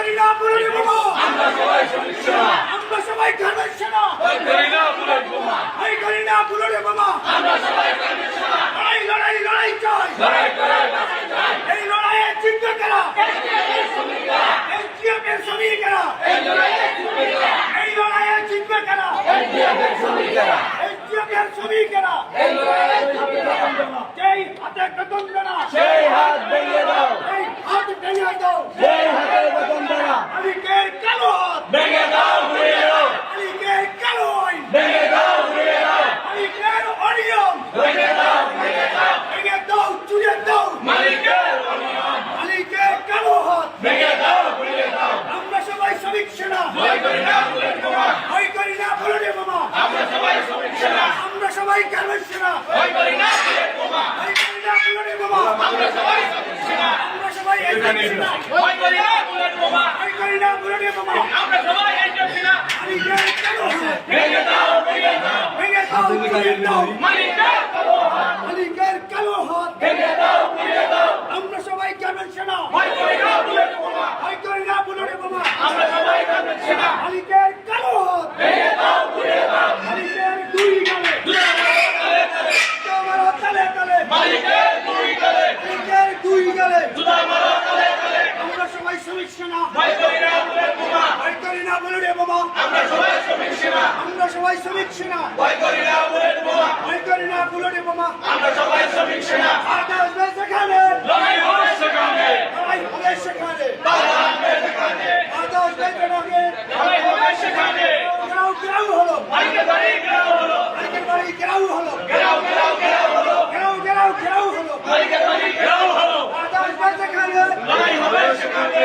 করি না বুলেট বোমা আমরা সবাই শ্রমিক সেনা আমরা সবাই গার্মেন্টস সেনা ভয় করি না বুলেট বোমা ভয় করি না বুলেট বোমা আমরা সবাই গার্মেন্টস সেনা লড়াই লড়াই লড়াই চাই লড়াই করে বাঁচতে চাই এই লড়াইয়ে জিতবে কারা এসটিএফের শ্রমিকরা এসটিএফের শ্রমিকেরা এই লড়াইয়ে শ্রমিকরা এই লড়াইয়ে জিতবে কারা এসটিএফের শ্রমিকরা এসটিএফের শ্রমিকেরা এই লড়াইয়ে শ্রমিকরা যেই হাতে বেতন দেনা সেই হাত ভেঙে দাও এই হাত ভেঙে দাও সেই হাতের বেতন দেনা মালিকের কালো হাত ভেঙে দাও ঘুরিয়ে দাও মালিকের কালো আইন ভেঙে দাও ঘুরিয়ে দাও মালিকের অনিয়ম ভেঙে দাও ভেঙে দাও ভেঙে দাও চুড়ে দাও মালিকের অনিয়ম মালিকের কালো হাত ভেঙে দাও ঘুরিয়ে দাও আমরা সবাই শ্রমিক সেনা ভয় করি না বুলেট বোমা ভয় করি না বুলেট বোমা আমরা সবাই শ্রমিক সেনা আমরা সবাই গার্মেন্টস সেনা ভয় করি না বুলেট বোমা ভয় করি না বুলেট বোমা আমরা সবাই শ্রমিক সেনা আমরা সবাই এসটিএফ সেনা ভয় করি না বুলেট বোমা ভয় করি না বুলেট বোমা আমরা সবাই এসটিএফ সেনা মালিকের কালো হাত ভেঙে দাও ভেঙে দাও ভেঙে দাও চুড়ে দাও মালিকের কালো হাত মালিকের কালো হাত ভেঙে দাও ঘুরিয়ে দাও আমরা সবাই গার্মেন্টস সেনা ভয় করি না বুলেট বোমা ভয় করি না বুলেট বোমা আমরা সবাই গার্মেন্টস সেনা মালিকের কালো হাত ভেঙে দাও ঘুরিয়ে দাও মালিকের দুই গালে মারো তালে তালে তোমার তালে তালে মালিকের দুই গালে মালিকের দুই গালে জুতা মারো তালে তালে আমরা সবাই শ্রমিক সেনা ভয় করি না বুলেট বোমা ভয় করি না বুলেট বোমা আমরা সবাই শ্রমিক সেনা আমরা সবাই শ্রমিক সেনা ভয় করি না বুলেট বোমা ভয় করি না বুলেট বোমা আমরা সবাই শ্রমিক সেনা বাধা আসবে সেখানে লড়াই হবে সেখানে লড়াই হবে সেখানে বাধা আসবে সেখানে বাধা আসবে সেখানে লড়াই হবে সেখানে গ্রাউ গ্রাউ হলো মালিকের বাড়ি ঘেরাও হলো মালিকের বাড়ি গ্রাউ হলো ঘেরাও ঘেরাও ঘেরাও হলো গ্রাউ গ্রাউ গ্রাউ হলো মালিকের বাড়ি ঘেরাও হলো বাধা আসবে সেখানে লড়াই হবে সেখানে